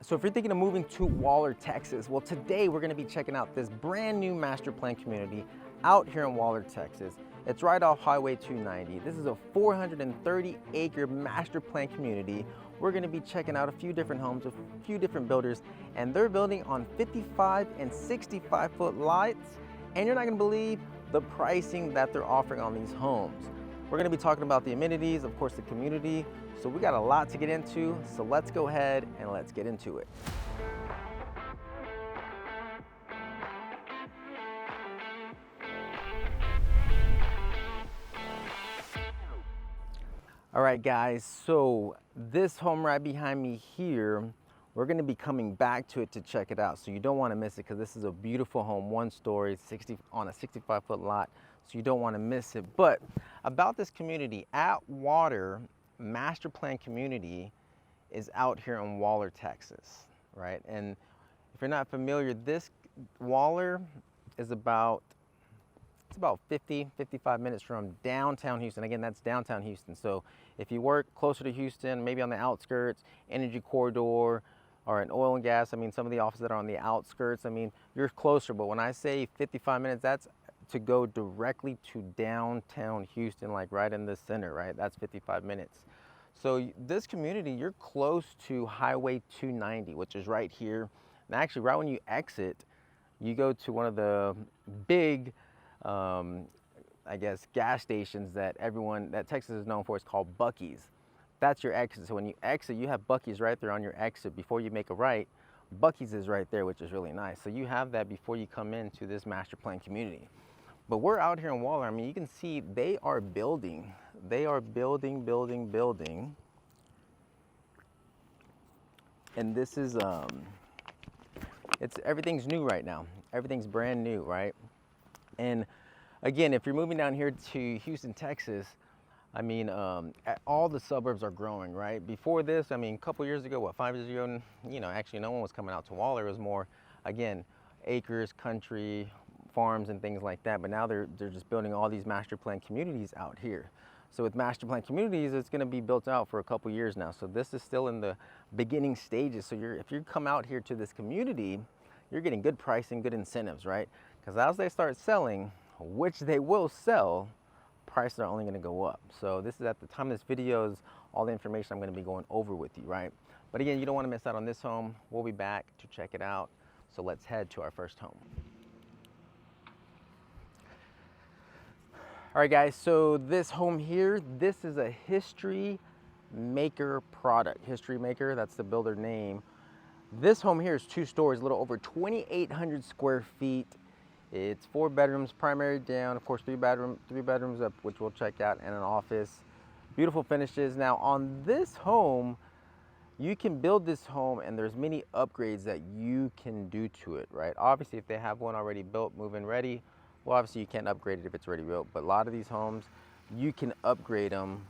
So if you're thinking of moving to Waller, Texas, well, today we're gonna be checking out this brand new master plan community out here in Waller, Texas. It's right off Highway 290. This is a 430-acre master plan community. We're gonna be checking out a few different homes, a few different builders, and they're building on 55 and 65-foot lots, and you're not gonna believe the pricing that they're offering on these homes. We're gonna be talking about the amenities, of course, the community. So we got a lot to get into, so let's go ahead and let's get into it. All right, guys, so this home right behind me here, we're gonna be coming back to it to check it out. So you don't wanna miss it because this is a beautiful home, 1 story, on a 65-foot lot. So you don't wanna miss it. But about this community, Attwater master plan community is out here in Waller, Texas, right? And if you're not familiar, this Waller is about 50-55 minutes from downtown Houston. Again, that's downtown Houston. So if you work closer to Houston, maybe on the outskirts, energy corridor, or in oil and gas, I mean, some of the offices that are on the outskirts, I mean, you're closer. But when I say 55 minutes, that's to go directly to downtown Houston, like right in the center, right? That's 55 minutes. So this community, you're close to Highway 290, which is right here. And actually, right when you exit, you go to one of the big, I guess, gas stations that Texas is known for. It's called Buc-ee's. That's your exit. So when you exit, you have Buc-ee's right there on your exit. Before you make a right, Buc-ee's is right there, which is really nice. So you have that before you come into this master plan community. But we're out here in Waller. I mean, you can see they are building. They are building. And this is, everything's new right now. Everything's brand new, right? And again, if you're moving down here to Houston, Texas, I mean, all the suburbs are growing, right? Before this, I mean, a couple years ago, 5 years ago, you know, actually no one was coming out to Waller. It was more, again, acres, country, farms and things like that. But now they're just building all these master plan communities out here. So with master plan communities, it's going to be built out for a couple years now. So this is still in the beginning stages. So if you come out here to this community, you're getting good pricing, good incentives, right? Because as they start selling, which they will sell, prices are only going to go up. So this is at the time of this video is all the information I'm going to be going over with you, right? But again, you don't want to miss out on this home. We'll be back to check it out. So let's head to our first home. All right, guys, so this home here, this is a History Maker product. History Maker, that's the builder name. This home here is 2 stories, a little over 2,800 square feet. It's 4 bedrooms, primary down, of course, 3 bedrooms up, which we'll check out, and an office. Beautiful finishes. Now, on this home, you can build this home, and there's many upgrades that you can do to it, right? Obviously, if they have one already built, move-in ready, well, obviously you can't upgrade it if it's already built, but a lot of these homes, you can upgrade them,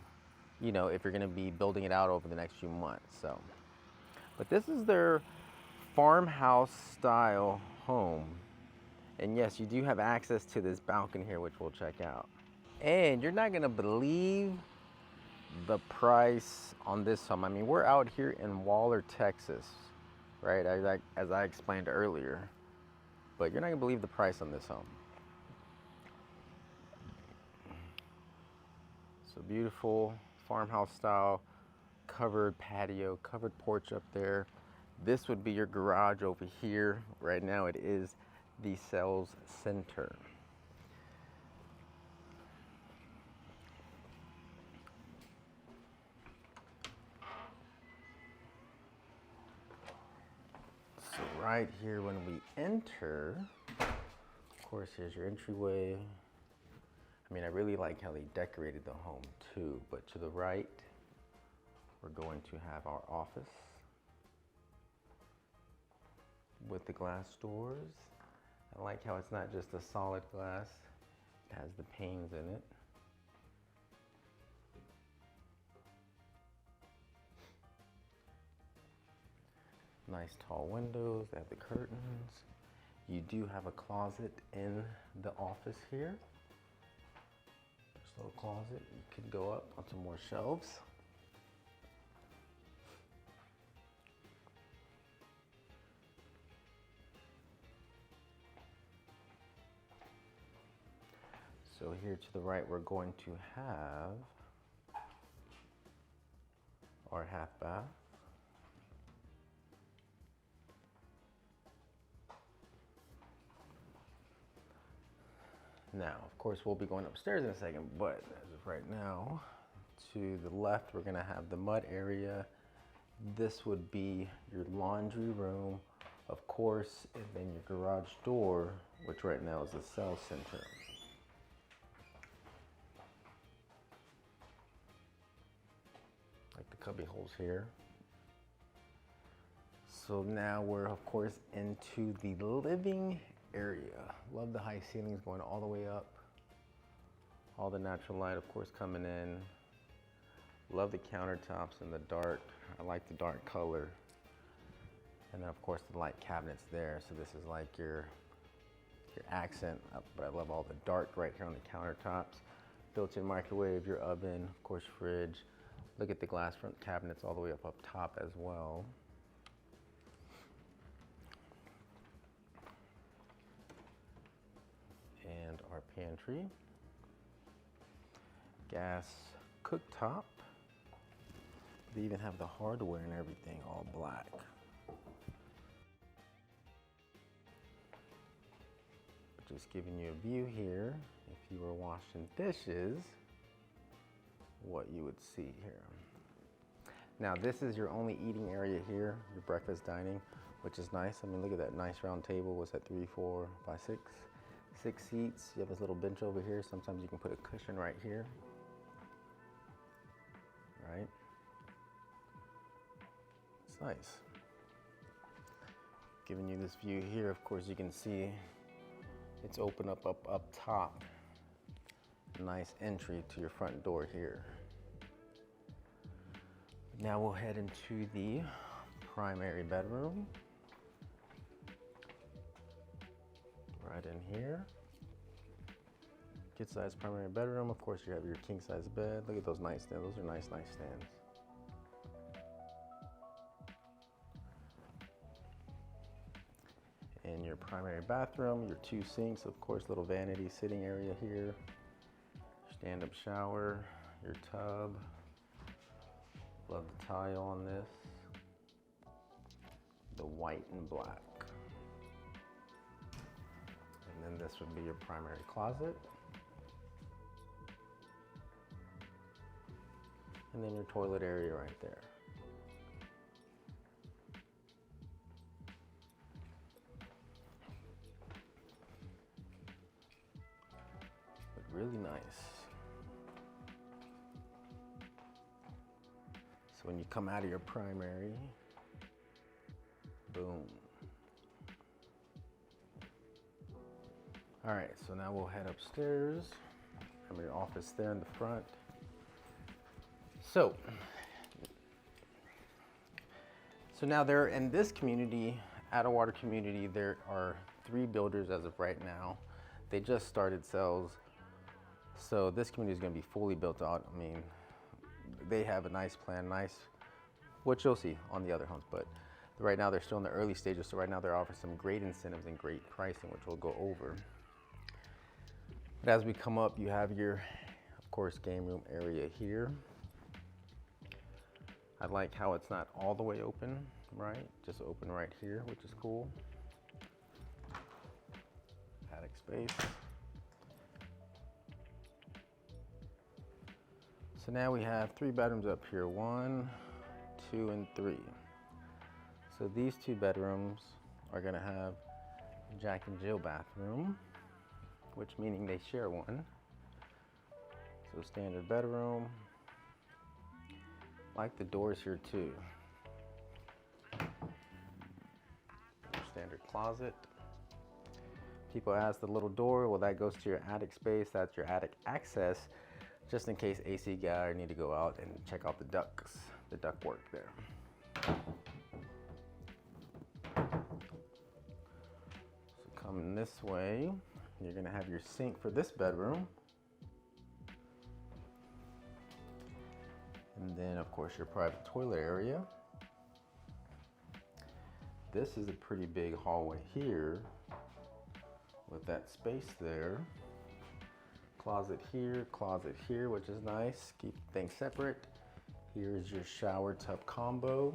you know, if you're gonna be building it out over the next few months, so. But this is their farmhouse style home. And yes, you do have access to this balcony here, which we'll check out. And you're not gonna believe the price on this home. I mean, we're out here in Waller, Texas, right? As I explained earlier, but you're not gonna believe the price on this home. So beautiful farmhouse style, covered patio, covered porch up there. This would be your garage over here. Right now it is the sales center. So right here when we enter, of course, here's your entryway. I mean, I really like how they decorated the home too, but to the right, we're going to have our office with the glass doors. I like how it's not just a solid glass, it has the panes in it. Nice tall windows, they have the curtains. You do have a closet in the office here. This little closet, you could go up on some more shelves. So here to the right, we're going to have our half bath. Now, of course, we'll be going upstairs in a second, but as of right now, to the left, we're gonna have the mud area. This would be your laundry room, of course, and then your garage door, which right now is the sales center. Like the cubby holes here. So now we're, of course, into the living area. Love the high ceilings going all the way up. All the natural light, of course, coming in. Love the countertops in the dark. I like the dark color. And then, of course, the light cabinets there. So this is like your accent, but I love all the dark right here on the countertops. Built-in microwave, your oven, of course, fridge. Look at the glass front cabinets all the way up top as well. And our pantry. Gas cooktop. They even have the hardware and everything all black. Just giving you a view here, if you were washing dishes, what you would see here. Now this is your only eating area here, your breakfast dining, which is nice. I mean, look at that nice round table. What's that, 3, 4, 5, 6? 6 seats. You have this little bench over here. Sometimes you can put a cushion right here. Right? It's nice. Giving you this view here, of course, you can see it's open up top. Nice entry to your front door here. Now we'll head into the primary bedroom. Right in here. Kid size primary bedroom. Of course, you have your king size bed. Look at those nightstands. Those are nice nightstands. In your primary bathroom, your 2 sinks, of course, little vanity sitting area here. Stand-up shower, your tub. Love the tile on this. The white and black. And then this would be your primary closet. And then your toilet area right there. But really nice. So when you come out of your primary, boom. All right, so now we'll head upstairs. Have your office there in the front. So now there in this community, Attwater community, there are 3 builders as of right now. They just started sales. So this community is gonna be fully built out. I mean, they have a nice plan, what you'll see on the other homes, but right now they're still in the early stages. So right now they're offering some great incentives and great pricing, which we'll go over. But as we come up, you have your, of course, game room area here. I like how it's not all the way open, right? Just open right here, which is cool. Attic space. So now we have 3 bedrooms up here, 1, 2, and 3. So these 2 bedrooms are gonna have Jack and Jill bathroom, which meaning they share one. So standard bedroom. Like the doors here too. Standard closet. People ask the little door, well, that goes to your attic space. That's your attic access, just in case AC guy need to go out and check out the ducts, the duct work there. So coming this way, you're gonna have your sink for this bedroom. And then, of course, your private toilet area. This is a pretty big hallway here with that space there. closet here, which is nice. Keep things separate. Here's your shower tub combo.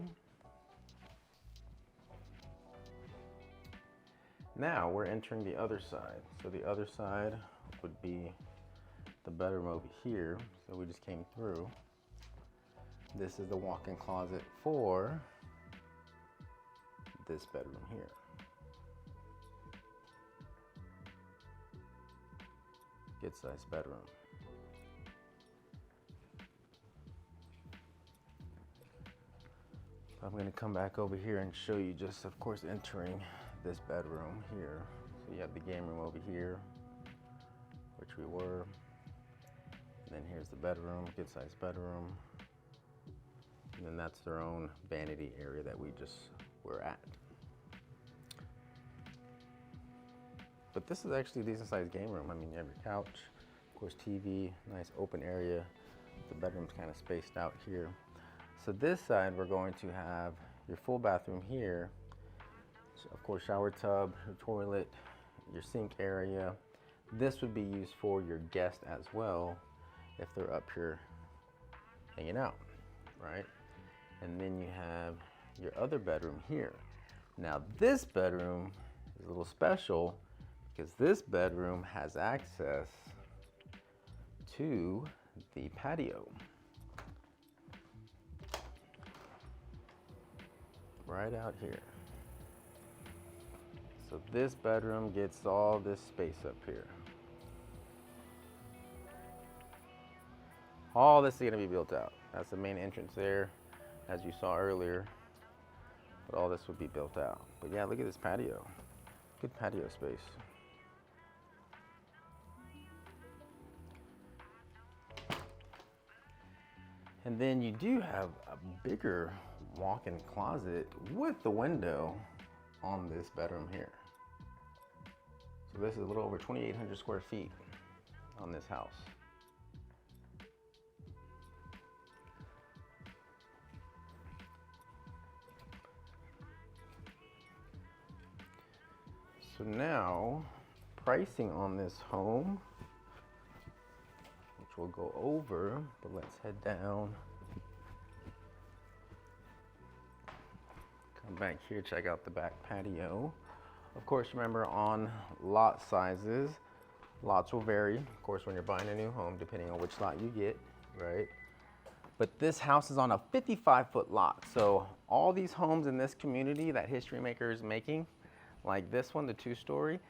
Now we're entering the other side. So the other side would be the bedroom over here. So we just came through. This is the walk-in closet for this bedroom here. Good sized bedroom. I'm going to come back over here and show you just, of course, entering this bedroom here. So you have the game room over here, which we were. And then here's the bedroom, good sized bedroom. And then that's their own vanity area that we just were at. But this is actually a decent sized game room. I mean, you have your couch, of course, TV, nice open area. The bedroom's kind of spaced out here. So this side, we're going to have your full bathroom here. So of course, shower tub, your toilet, your sink area. This would be used for your guests as well if they're up here hanging out, right? And then you have your other bedroom here. Now this bedroom is a little special because this bedroom has access to the patio. Right out here. So this bedroom gets all this space up here. All this is going to be built out. That's the main entrance there, as you saw earlier. But all this would be built out. But yeah, look at this patio. Good patio space. And then you do have a bigger walk-in closet with the window on this bedroom here. So this is a little over 2,800 square feet on this house. So now, pricing on this home, which we'll go over, but let's head down. Come back here, check out the back patio. Of course, remember on lot sizes, lots will vary, of course, when you're buying a new home, depending on which lot you get, right? But this house is on a 55-foot lot. So all these homes in this community that History Maker is making, like this one, the 2-story,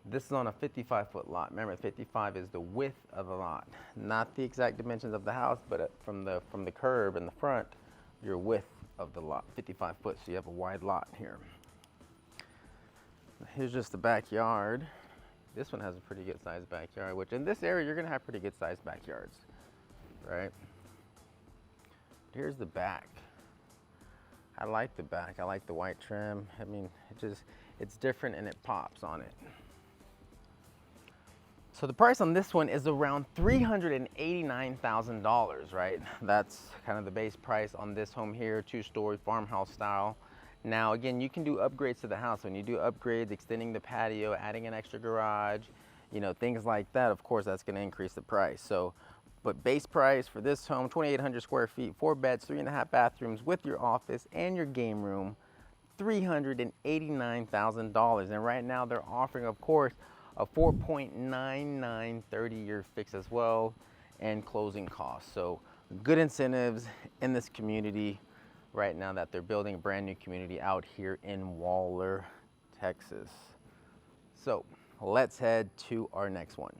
this is on a 55-foot lot. Remember, 55 is the width of the lot, not the exact dimensions of the house, but from the curb in the front, your width of the lot, 55 foot, so you have a wide lot here. Here's just the backyard. This one has a pretty good sized backyard, which in this area, you're gonna have pretty good sized backyards, right? Here's the back. I like the back. I like the white trim. I mean, it's different and it pops on it. So the price on this one is around $389,000, right? That's kind of the base price on this home here, 2-story farmhouse style. Now, again, you can do upgrades to the house. When you do upgrades, extending the patio, adding an extra garage, you know, things like that, of course, that's gonna increase the price. So, but base price for this home, 2,800 square feet, 4 beds, 3.5 bathrooms with your office and your game room, $389,000. And right now they're offering, of course, a 4.99 30-year fix as well, and closing costs. So good incentives in this community right now that they're building a brand new community out here in Waller, Texas. So let's head to our next one.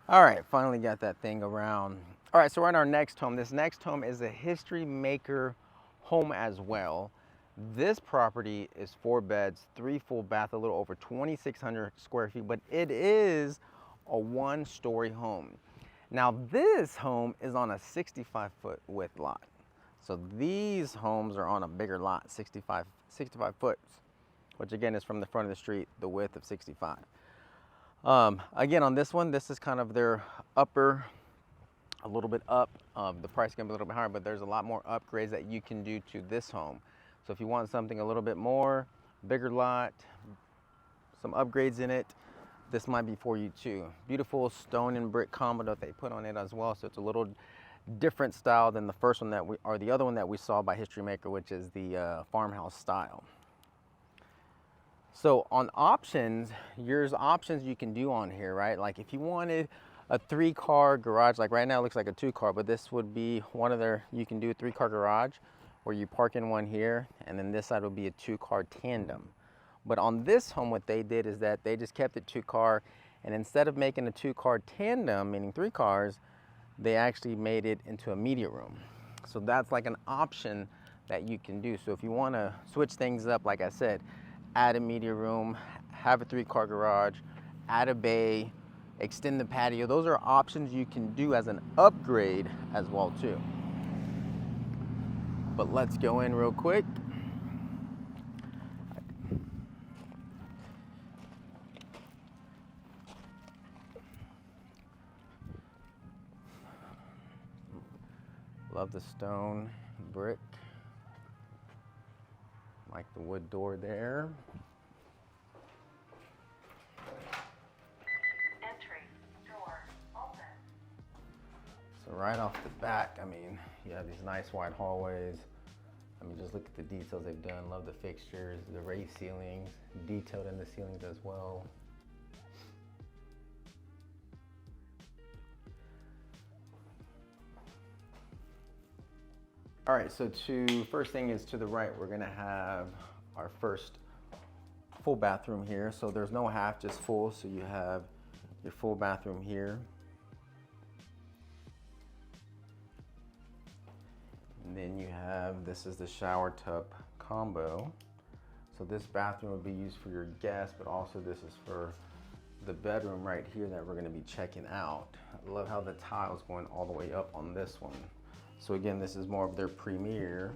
All right, finally got that thing around. All right, so we're on our next home. This next home is a History Maker home as well. This property is 4 beds, 3 full bath, a little over 2,600 square feet, but it is a 1-story home. Now this home is on a 65-foot width lot. So these homes are on a bigger lot, 65 foot, which again is from the front of the street, the width of 65. Again, on this one, this is kind of their upper, a little bit up. The price is gonna be a little bit higher, but there's a lot more upgrades that you can do to this home. So if you want something a little bit more, bigger lot, some upgrades in it, this might be for you too. Beautiful stone and brick combo that they put on it as well, so it's a little different style than the first one that or the other one that we saw by History Maker, which is the farmhouse style. So on options, there's options you can do on here, right? Like if you wanted a 3-car garage, like right now it looks like a 2-car, but this would be one of their, you can do a 3-car garage where you park in one here, and then this side would be a 2-car tandem. But on this home, what they did is that they just kept it 2-car, and instead of making a 2-car tandem, meaning 3 cars, they actually made it into a media room. So that's like an option that you can do. So if you want to switch things up, like I said, add a media room, have a 3-car garage, add a bay, extend the patio, those are options you can do as an upgrade as well too. But let's go in real quick. Love the stone brick. Like the wood door there. Entry door open. So right off the bat, I mean, you have these nice wide hallways. I mean, just look at the details they've done. Love the fixtures, the raised ceilings, detailed in the ceilings as well. All right, so first thing is to the right, we're gonna have our first full bathroom here. So there's no half, just full. So you have your full bathroom here. And then you have, this is the shower tub combo. So this bathroom would be used for your guests, but also this is for the bedroom right here that we're gonna be checking out. I love how the tile's going all the way up on this one. So again, this is more of their premier.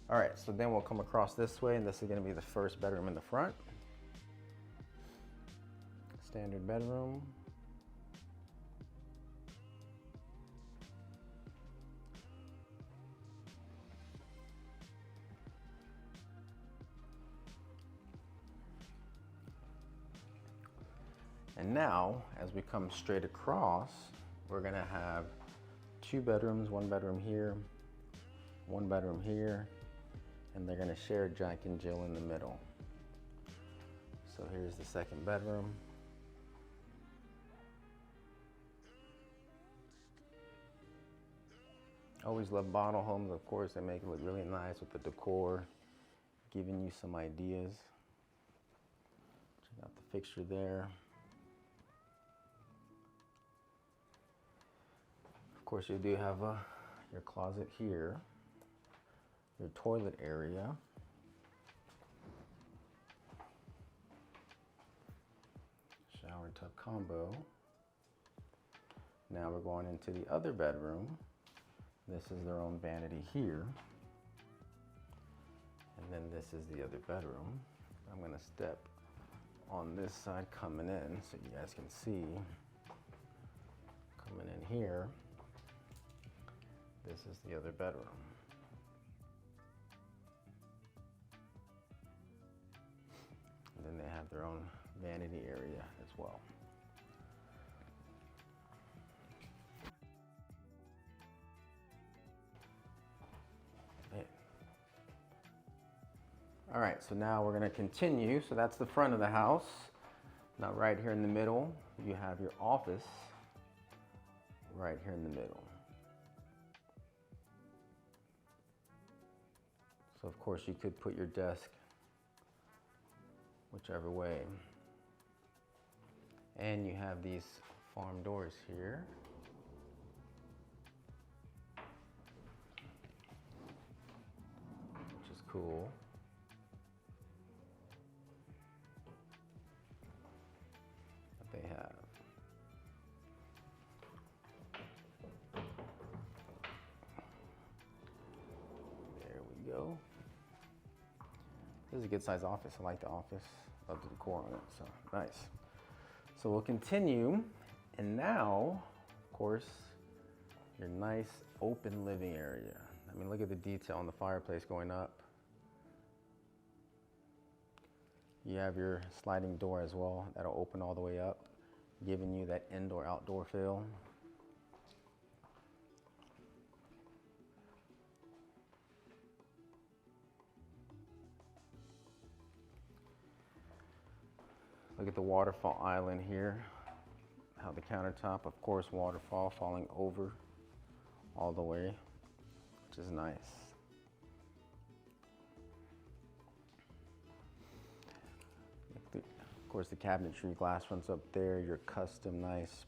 All right, so then we'll come across this way, and this is gonna be the first bedroom in the front. Standard bedroom. And now, as we come straight across, we're gonna have 2 bedrooms, 1 bedroom here, 1 bedroom here, and they're gonna share Jack and Jill in the middle. So here's the second bedroom. Always love model homes, of course. They make it look really nice with the decor, giving you some ideas. Check out the fixture there. Of course, you do have your closet here, your toilet area, shower tub combo. Now we're going into the other bedroom. This is their own vanity here. And then this is the other bedroom. I'm gonna step on this side coming in so you guys can see. Coming in here, this is the other bedroom. And then they have their own vanity area as well. All right, so now we're gonna continue. So that's the front of the house. Now right here in the middle, you have your office right here in the middle. So of course you could put your desk whichever way. And you have these farm doors here. Which is cool. That they have. There we go. This is a good sized office. I like the office. Love the decor on it, so nice. So we'll continue And now, of course, your nice open living area. I mean, look at the detail on the fireplace going up. You have your sliding door as well. That'll open all the way up, giving you that indoor-outdoor feel. Look at the waterfall island here. How the countertop, of course, waterfall falling over all the way, which is nice. Of course, the cabinetry glass runs up there, your custom nice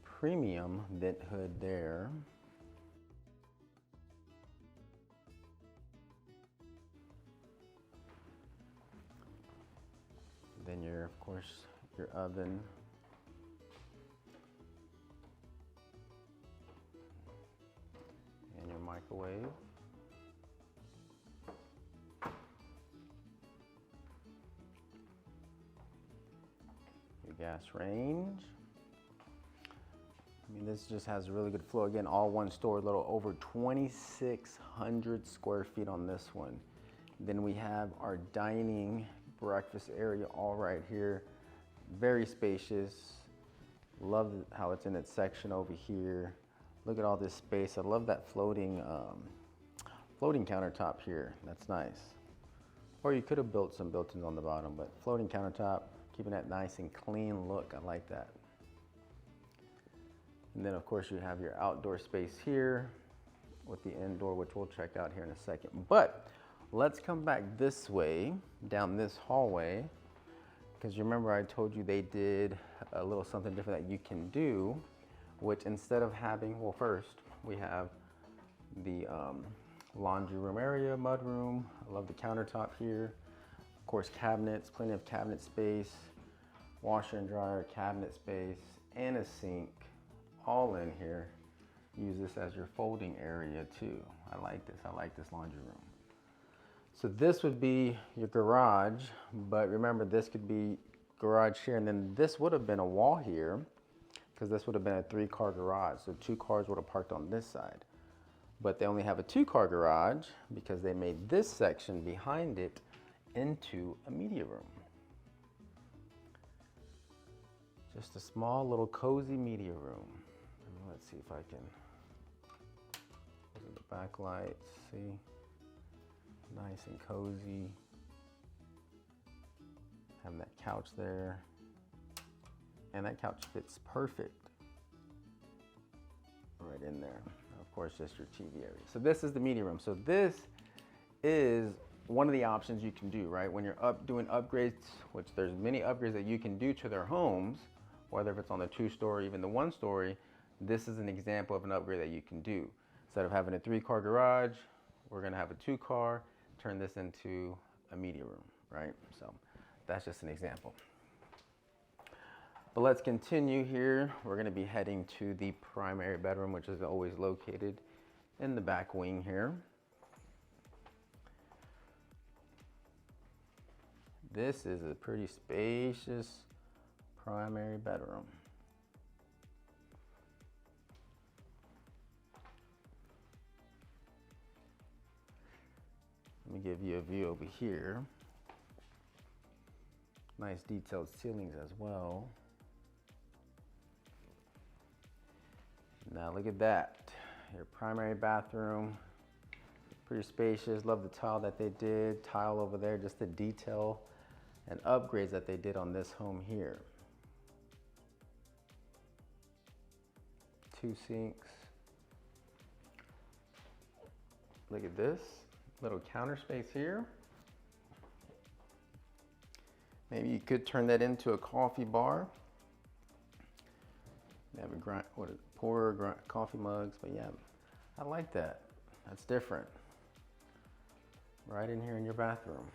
premium vent hood there. Then your, of course, your oven. And your microwave. Your gas range. I mean, this just has a really good flow. Again, all one story, a little over 2,600 square feet on this one. Then we have our dining breakfast area all right here. Very spacious. Love how it's in its section over here. Look at all this space. I love that floating countertop here. That's nice. Or you could have built some built-ins on the bottom, but floating countertop, keeping that nice and clean look. I like that. And then of course you have your outdoor space here with the indoor, which we'll check out here in a second. But let's come back this way, down this hallway, because you remember I told you they did a little something different that you can do, which instead of having, well, first we have the laundry room area, mud room. I love the countertop here. Of course, cabinets, plenty of cabinet space, washer and dryer, cabinet space, and a sink all in here. Use this as your folding area too. I like this laundry room. So this would be your garage, but remember this could be garage here, and then this would have been a wall here, because this would have been a 3-car garage. So 2 cars would have parked on this side. But they only have a 2-car garage because they made this section behind it into a media room. Just a small little cozy media room. Let's see if I can, look at the backlights, see? Nice and cozy. Having that couch there. And that couch fits perfect right in there. Of course, just your TV area. So this is the media room. So this is one of the options you can do, right? When you're doing upgrades, which there's many upgrades that you can do to their homes, whether if it's on the 2-story, even the 1-story, this is an example of an upgrade that you can do. Instead of having a 3-car garage, we're gonna have a 2-car, turn this into a media room, right? So that's just an example. But let's continue here. We're gonna be heading to the primary bedroom, which is always located in the back wing here. This is a pretty spacious primary bedroom. Let me give you a view over here. Nice detailed ceilings as well. Now look at that. Your primary bathroom. Pretty spacious. Love the tile that they did. Tile over there, just the detail and upgrades that they did on this home here. 2 sinks. Look at this. Little counter space here. Maybe you could turn that into a coffee bar. They have pour coffee mugs, but yeah, I like that. That's different. Right in here in your bathroom.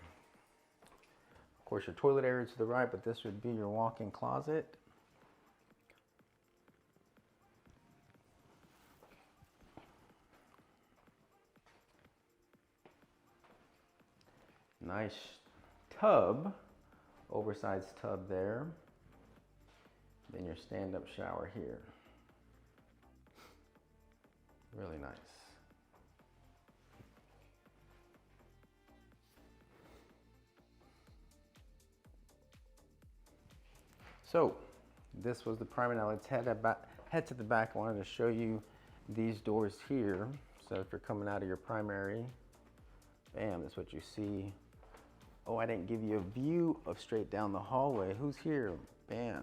Of course, your toilet area to the right, but this would be your walk-in closet. Nice tub, oversized tub there. Then your stand-up shower here. Really nice. So this was the primary. Now let's head to the back. I wanted to show you these doors here. So if you're coming out of your primary, bam, that's what you see. Oh, I didn't give you a view of straight down the hallway. Who's here? Bam.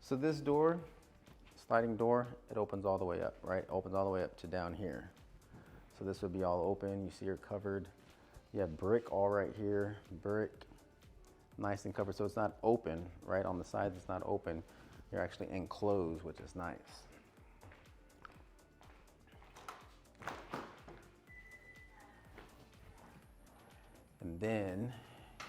So this door, sliding door, it opens all the way up, right? Opens all the way up to down here. So this would be all open. You see you're covered. You have brick all right here, brick, nice and covered. So it's not open, right? On the sides, it's not open. You're actually enclosed, which is nice. And then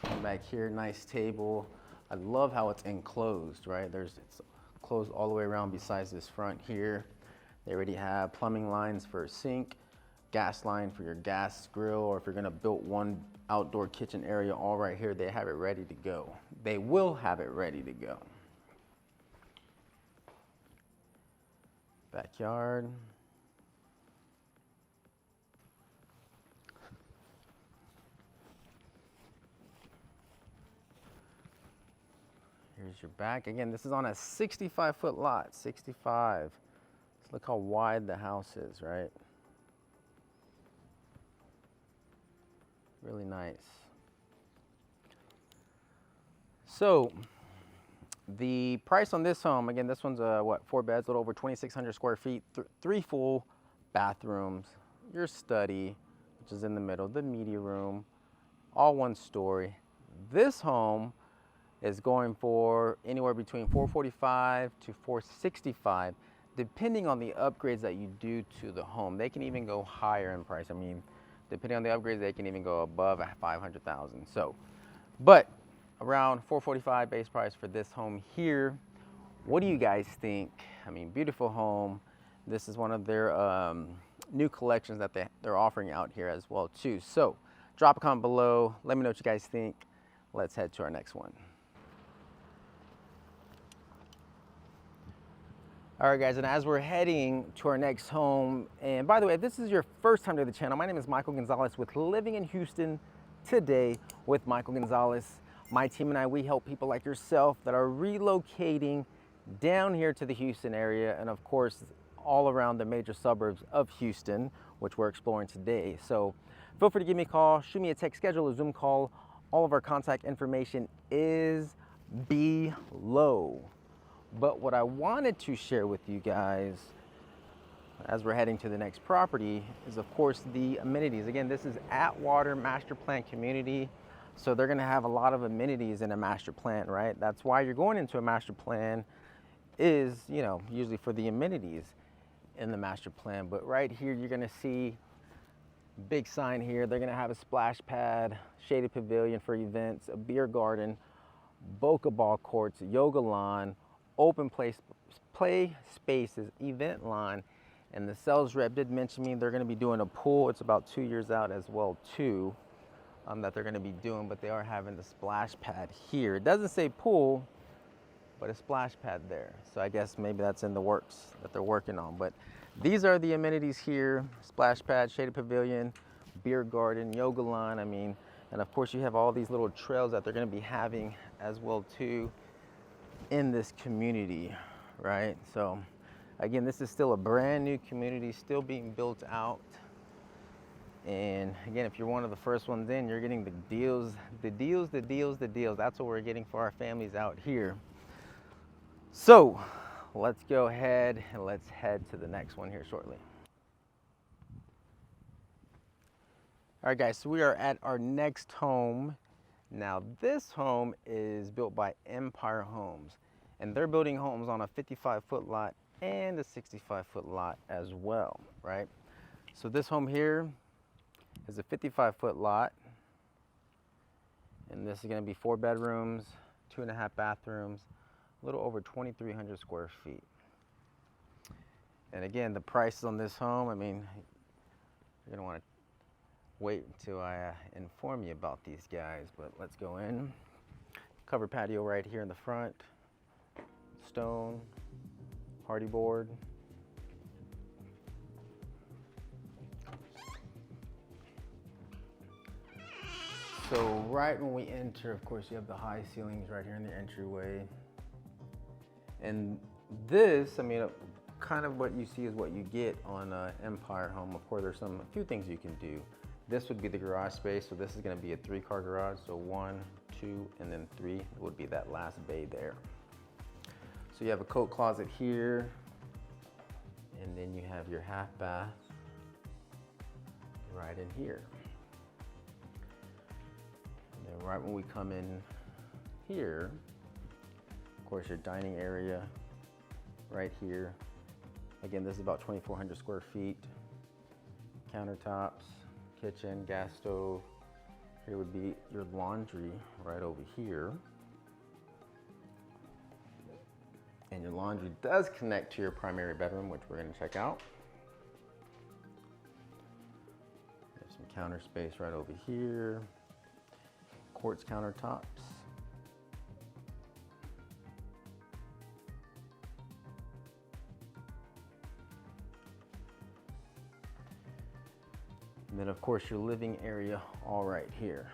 come back here, nice table. I love how it's enclosed, right? It's closed all the way around besides this front here. They already have plumbing lines for a sink, gas line for your gas grill, or if you're gonna build one outdoor kitchen area all right here, they have it ready to go. They will have it ready to go. Backyard. Here's your back. Again, this is on a 65-foot lot, 65. Let's look how wide the house is, right? Really nice. So the price on this home, again, this one's what, 4 beds, a little over 2,600 square feet, 3 full bathrooms, your study, which is in the middle, the media room, all 1 story. This home is going for anywhere between $445 to $465, depending on the upgrades that you do to the home. They can even go higher in price. I mean, depending on the upgrades, they can even go above $500,000. So, but around $445 base price for this home here. What do you guys think? I mean, beautiful home. This is one of their new collections that they're offering out here as well too. So drop a comment below. Let me know what you guys think. Let's head to our next one. All right, guys, and as we're heading to our next home, and by the way, if this is your first time to the channel, my name is Michael Gonzalez with Living in Houston Today with Michael Gonzalez. My team and I, we help people like yourself that are relocating down here to the Houston area, and of course, all around the major suburbs of Houston, which we're exploring today. So feel free to give me a call, shoot me a text, schedule a Zoom call. All of our contact information is below. But what I wanted to share with you guys as we're heading to the next property is, of course, the amenities. Again, this is Attwater master plan community. So they're gonna have a lot of amenities in a master plan, right? That's why you're going into a master plan is, you know, usually for the amenities in the master plan. But right here, you're gonna see big sign here. They're gonna have a splash pad, shaded pavilion for events, a beer garden, Boca ball courts, yoga lawn, open play spaces, event line, and the sales rep did mention me they're going to be doing a pool. It's about 2 years out as well too, that they're going to be doing, but they are having the splash pad here. It doesn't say pool, but a splash pad there. So I guess maybe that's in the works that they're working on. But these are the amenities here: splash pad, shaded pavilion, beer garden, yoga line. I mean, and of course you have all these little trails that they're going to be having as well too in this community, right? So again, this is still a brand new community, still being built out. And again, if you're one of the first ones in, you're getting the deals, the deals, the deals, the deals. That's what we're getting for our families out here. So let's go ahead and let's head to the next one here shortly. All right, guys, so we are at our next home. Now, this home is built by Empire Homes, and they're building homes on a 55-foot lot and a 65-foot lot as well, right? So this home here is a 55-foot lot, and this is going to be 4 bedrooms, 2.5 bathrooms, a little over 2,300 square feet. And again, the prices on this home, I mean, you're going to want to wait until I inform you about these guys, but let's go in. Covered patio right here in the front. Stone, hardy board. So right when we enter, of course, you have the high ceilings right here in the entryway. And this, I mean, kind of what you see is what you get on Empire Home. Of course, there's a few things you can do. This would be the garage space. So this is gonna be a 3-car garage. So 1, 2, and then 3 would be that last bay there. So you have a coat closet here, and then you have your half bath right in here. And then right when we come in here, of course, your dining area right here. Again, this is about 2,400 square feet. Countertops, kitchen, gas stove. Here would be your laundry right over here. And your laundry does connect to your primary bedroom, which we're gonna check out. There's some counter space right over here. Quartz countertops. And then of course your living area all right here.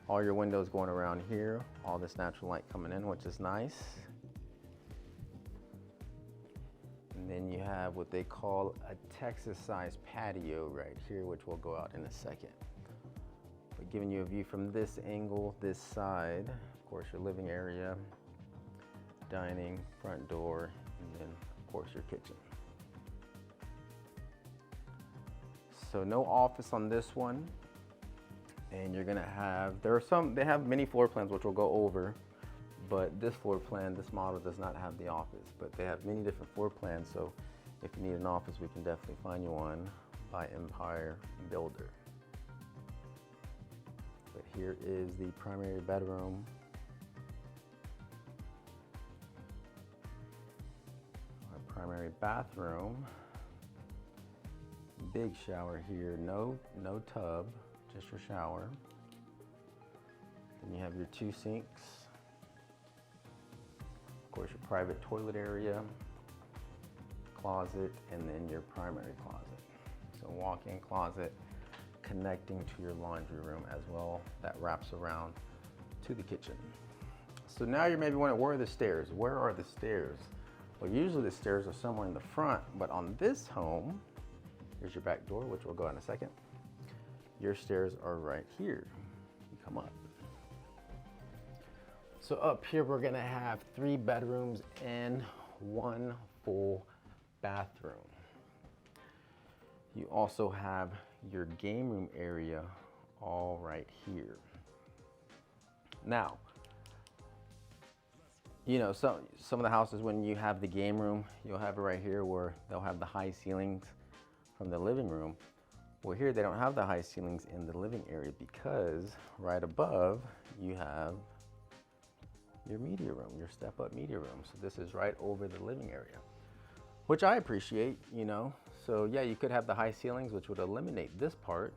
All your windows going around here, all this natural light coming in, which is nice. And then you have what they call a Texas-sized patio right here, which we'll go out in a second. But giving you a view from this angle, this side, of course your living area, dining, front door, and then of course your kitchen. So no office on this one. And you're gonna have, they have many floor plans which we'll go over, but this floor plan, this model does not have the office, but they have many different floor plans. So if you need an office, we can definitely find you one by Empire Builder. But here is the primary bedroom. Our primary bathroom. Big shower here, no tub, just your shower. Then you have your 2 sinks. Of course, your private toilet area, closet, and then your primary closet. So walk-in closet connecting to your laundry room as well. That wraps around to the kitchen. So now you're maybe wondering, where are the stairs? Where are the stairs? Well, usually the stairs are somewhere in the front, but on this home, here's your back door, which we'll go in a second. Your stairs are right here. You come up. So up here, we're gonna have 3 bedrooms and 1 full bathroom. You also have your game room area all right here. Now, you know, some of the houses, when you have the game room, you'll have it right here where they'll have the high ceilings from the living room. Well, here they don't have the high ceilings in the living area because right above you have your media room, your step-up media room. So this is right over the living area, which I appreciate, you know. So yeah, you could have the high ceilings, which would eliminate this part,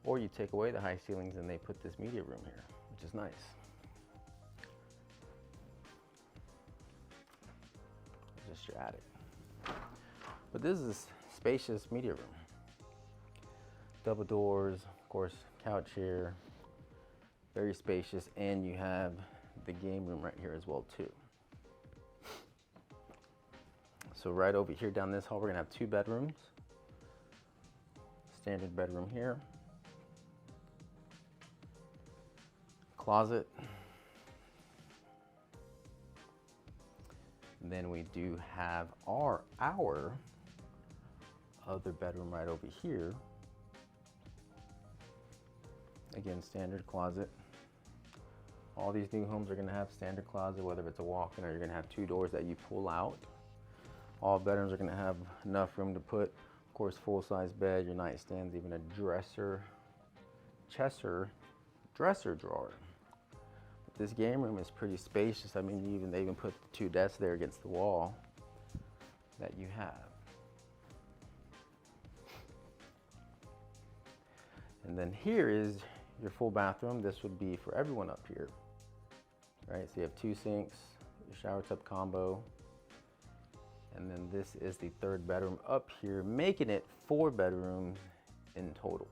or you take away the high ceilings and they put this media room here, which is nice. Just your attic. But this is a spacious media room. Double doors, of course, couch here, very spacious, and you have the game room right here as well too. So right over here down this hall, we're gonna have 2 bedrooms. Standard bedroom here. Closet. And then we do have our other bedroom right over here. Again, standard closet. All these new homes are gonna have standard closet, whether it's a walk-in or you're gonna have 2 doors that you pull out. All bedrooms are gonna have enough room to put, of course, full-size bed, your nightstands, even a dresser drawer. But this game room is pretty spacious. I mean, they even put 2 desks there against the wall that you have. And then here is your full bathroom. This would be for everyone up here, right? So you have 2 sinks, your shower tub combo, and then this is the 3rd bedroom up here, making it 4 bedrooms in total.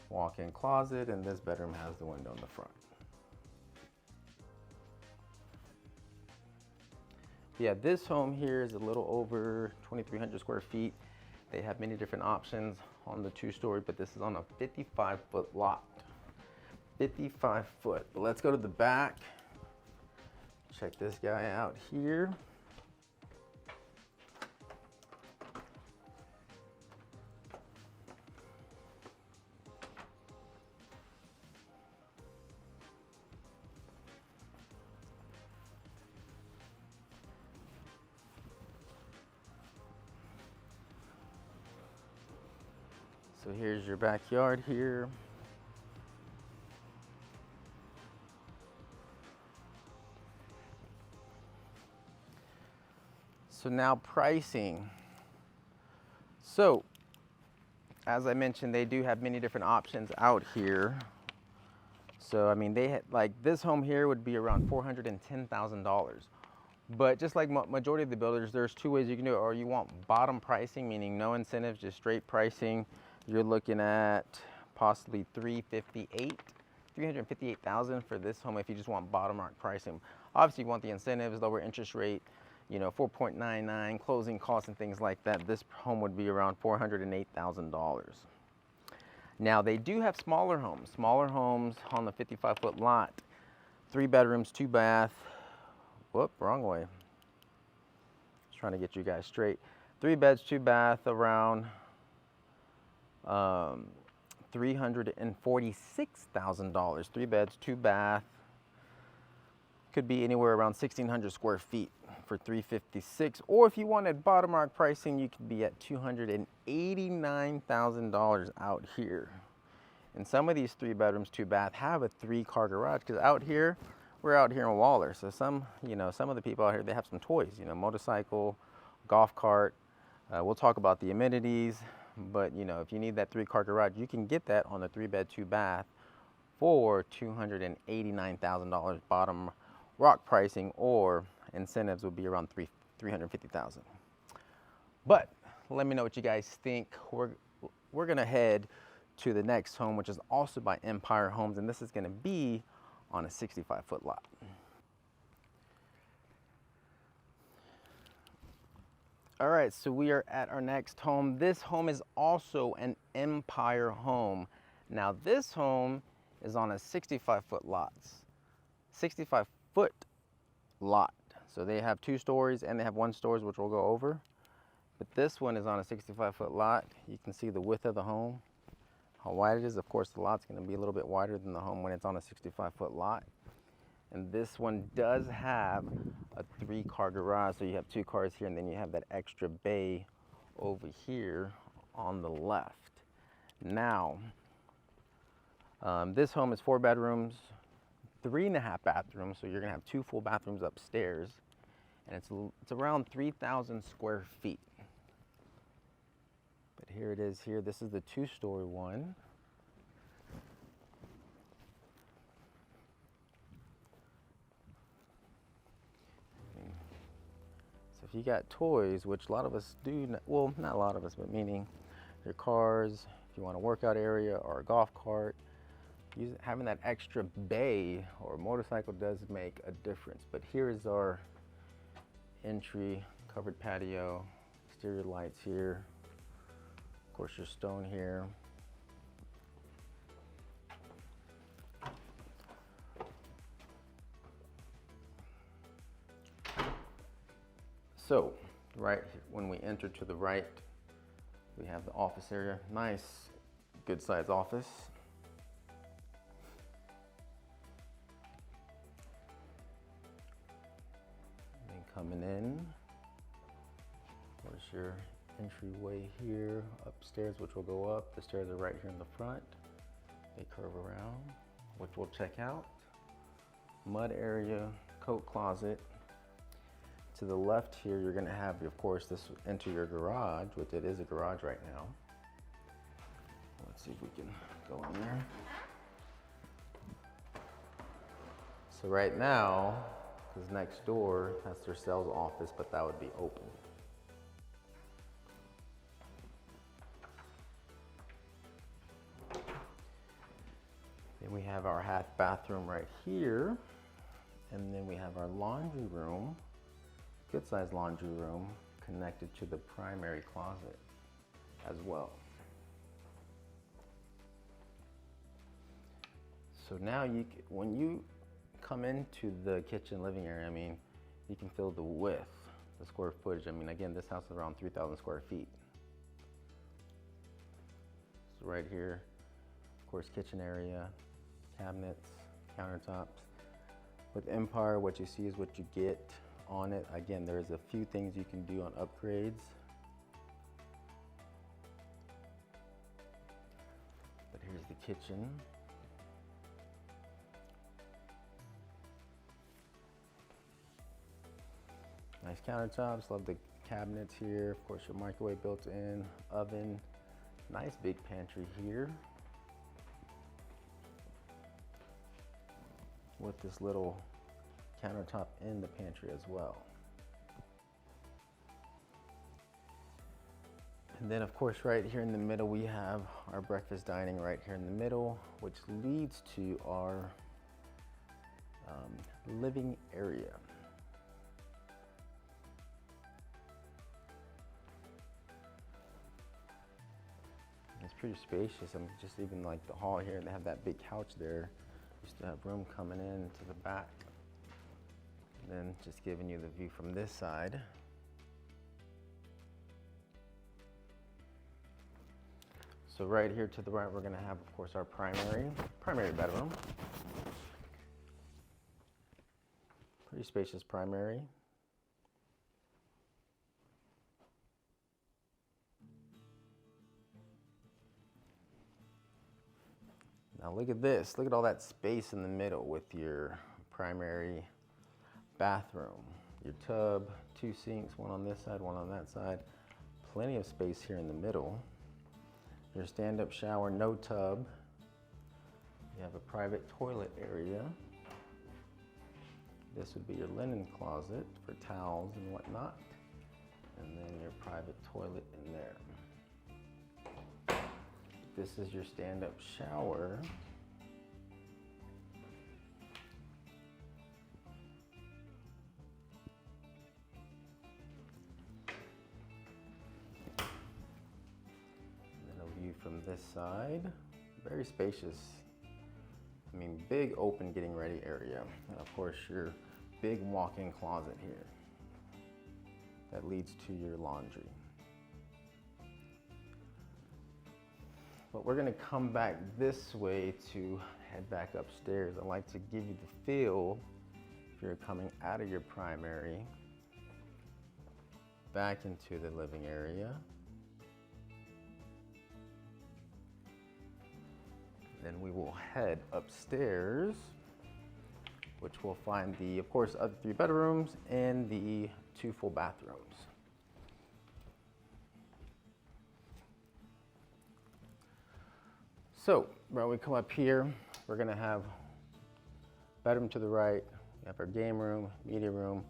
Walk-in closet, and this bedroom has the window in the front. Yeah, this home here is a little over 2,300 square feet. They have many different options on the 2-story, but this is on a 55-foot lot. 55 foot. But let's go to the back. Check this guy out here. So here's your backyard here. So now pricing. So as I mentioned, they do have many different options out here. So I mean, they had, like this home here would be around $410,000. But just like majority of the builders, there's 2 ways you can do it. Or you want bottom pricing, meaning no incentives, just straight pricing. You're looking at possibly $358,000 for this home if you just want bottom mark pricing. Obviously, you want the incentives, lower interest rate, you know, 4.99, closing costs and things like that. This home would be around $408,000. Now, they do have smaller homes on the 55-foot lot, 3 bedrooms, 2 bath. Whoop, wrong way. Just trying to get you guys straight. 3 beds, 2 bath, around $346,000. 3 beds, 2 bath. Could be anywhere around 1,600 square feet for $356. Or if you wanted bottom mark pricing, you could be at $289,000 out here. And some of these 3 bedrooms, 2 bath have a 3-car garage, because out here, we're out here in Waller. So some of the people out here, they have some toys, you know, motorcycle, golf cart. We'll talk about the amenities. But you know, if you need that 3-car garage, you can get that on a 3-bed, 2 bath for $289,000 bottom rock pricing, or incentives would be around $350,000. But let me know what you guys think. We're gonna head to the next home, which is also by Empire Homes, and this is gonna be on a 65-foot lot. All right, so we are at our next home. This home is also an Empire home. Now this home is on a 65-foot lot. 65-foot lot. So they have 2 stories and they have 1 stories, which we'll go over. But this one is on a 65-foot lot. You can see the width of the home, how wide it is. Of course, the lot's gonna be a little bit wider than the home when it's on a 65-foot lot. And this one does have a 3-car garage. So you have 2 cars here, and then you have that extra bay over here on the left. Now, this home is 4 bedrooms, 3.5 bathrooms. So you're gonna have 2 full bathrooms upstairs. And it's around 3,000 square feet. But here it is here. This is the 2-story one. If you got toys, which a lot of us do, well, not a lot of us, but meaning your cars, if you want a workout area or a golf cart, having that extra bay or motorcycle does make a difference. But here is our entry, covered patio, exterior lights here, of course your stone here. So, right when we enter to the right, we have the office area. Nice, good sized office. Then coming in, there's your entryway here, upstairs, which will go up. The stairs are right here in the front. They curve around, which we'll check out. Mud area, coat closet. to the left here, you're gonna have, of course, this enter your garage, which it is a garage right now. Let's see if we can go in there. So right now, because next door, that's their sales office, but that would be open. Then we have our half bathroom right here. And then we have our laundry room, good sized laundry room, connected to the primary closet as well. So now when you come into the kitchen living area, I mean, you can feel the width, the square footage. I mean, again, this house is around 3,000 square feet. So right here, of course, kitchen area, cabinets, countertops. With Empire, what you see is what you get on it. Again, there's a few things you can do on upgrades. But here's the kitchen. Nice countertops, love the cabinets here. Of course, your microwave built in, oven. Nice big pantry here. With this little countertop in the pantry as well. And then of course right here in the middle we have our breakfast dining right here in the middle, which leads to our living area. It's pretty spacious. I mean, just even like the hall here, they have that big couch there. You still have room coming in to the back. And then just giving you the view from this side. So right here to the right, we're gonna have, of course, our primary bedroom. Pretty spacious primary. Now look at this, look at all that space in the middle with your primary bathroom. Your tub, 2 sinks, one on this side, one on that side. Plenty of space here in the middle. Your stand-up shower, no tub. You have a private toilet area. This would be your linen closet for towels and whatnot. And then your private toilet in there. This is your stand-up shower. And then a view from this side. Very spacious. I mean, big open getting ready area. And of course, your big walk-in closet here. That leads to your laundry. But we're gonna come back this way to head back upstairs. I like to give you the feel, if you're coming out of your primary, back into the living area. Then we will head upstairs, which will find the, of course, other 3 bedrooms and the 2 full bathrooms. So, when we come up here, we're gonna have bedroom to the right, we have our game room, media room,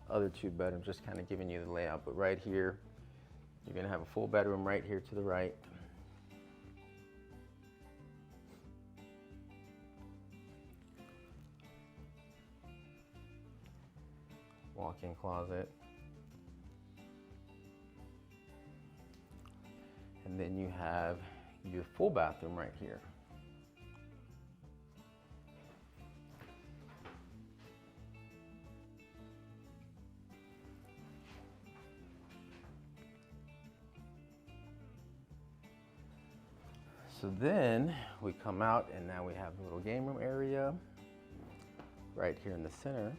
other 2 bedrooms, just kind of giving you the layout. But right here, you're gonna have a full bedroom right here to the right. Walk-in closet. And then you have your full bathroom right here. So then we come out and now we have a little game room area right here in the center.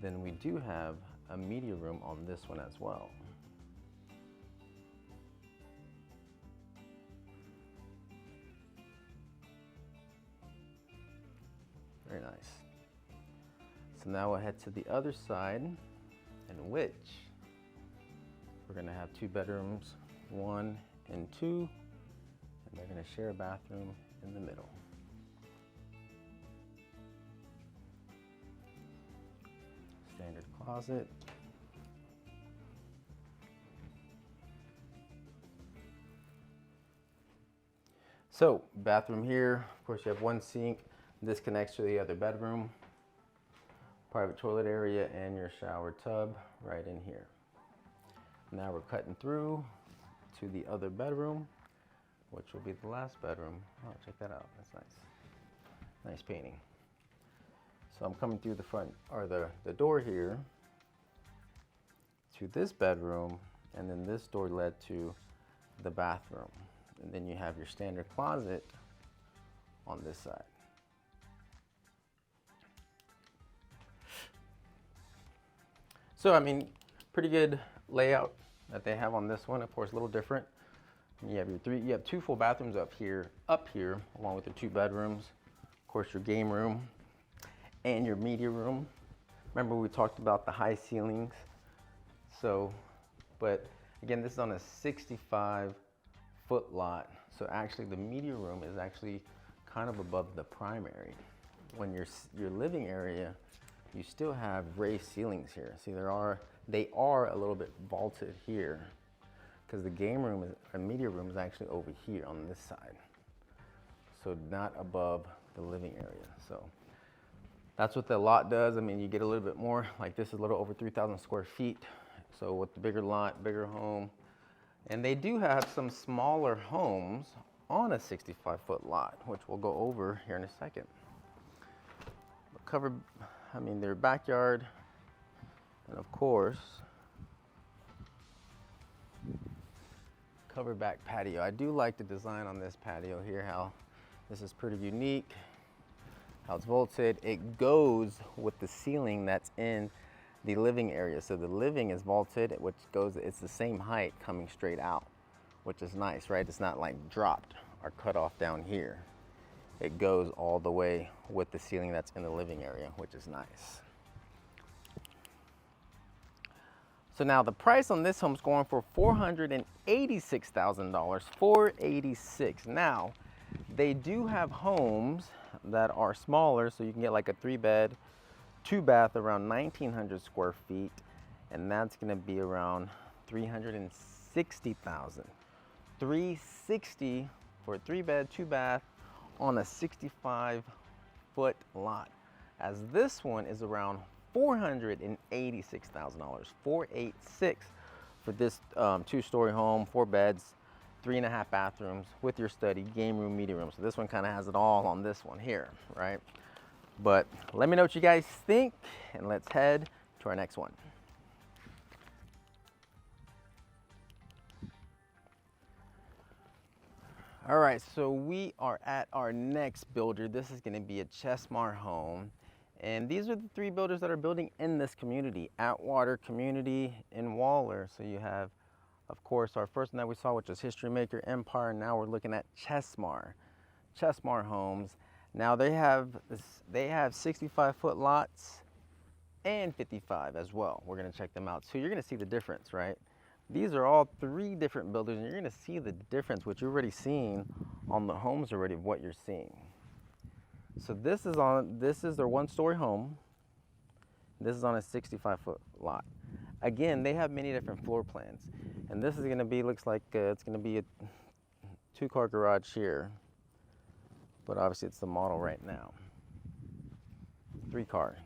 Then we do have a media room on this one as well. Very nice. So now we'll head to the other side, in which we're gonna have 2 bedrooms, 1 and 2, and they're gonna share a bathroom in the middle. Standard closet. So, bathroom here, of course you have 1 sink. This connects to the other bedroom. Private toilet area and your shower tub right in here. Now we're cutting through to the other bedroom, which will be the last bedroom. Oh, check that out, that's nice. Nice painting. So I'm coming through the front, or the door here, to this bedroom, and then this door led to the bathroom. And then you have your standard closet on this side. So, I mean, pretty good layout that they have on this one. Of course, a little different. You have 2 full bathrooms up here, along with your 2 bedrooms. Of course, your game room and your media room. Remember we talked about the high ceilings. So, but again, this is on a 65-foot lot. So actually the media room is actually kind of above the primary. When your living area, you still have raised ceilings here. See, they are a little bit vaulted here because the game room and media room is actually over here on this side. So not above the living area. So that's what the lot does. I mean, you get a little bit more, like this is a little over 3,000 square feet. So with the bigger lot, bigger home. And they do have some smaller homes on a 65-foot lot, which we'll go over here in a second. Their backyard, and of course, covered back patio. I do like the design on this patio here, how this is pretty unique, how it's vaulted. It goes with the ceiling that's in the living area. So the living is vaulted, it's the same height coming straight out, which is nice, right? It's not like dropped or cut off down here. It goes all the way with the ceiling that's in the living area, which is nice. So now the price on this home is going for $486,000, $486,000. Now, they do have homes that are smaller, so you can get like a 3-bed, 2-bath around 1,900 square feet, and that's gonna be around $360,000. $360,000 for a 3-bed, 2-bath on a 65-foot lot. As this one is around $486,000, $486,000 for this 2-story home, 4 beds, 3.5 bathrooms with your study, game room, media room. So this one kind of has it all on this one here, right? But let me know what you guys think, and let's head to our next one. All right, so we are at our next builder. This is gonna be a Chesmar home. And these are the 3 builders that are building in this community, Attwater community in Waller. So you have, of course, our first one that we saw, which was History Maker, Empire. Now we're looking at Chesmar homes. Now they have 65-foot lots and 55 as well. We're gonna check them out. So you're gonna see the difference, right? These are all 3 different builders, and you're gonna see the difference, which you're already seeing on the homes already, of what you're seeing. So this is their 1-story home. This is on a 65-foot lot. Again, they have many different floor plans, and this is gonna be, looks like it's gonna be a 2-car garage here, but obviously it's the model right now. 3-car.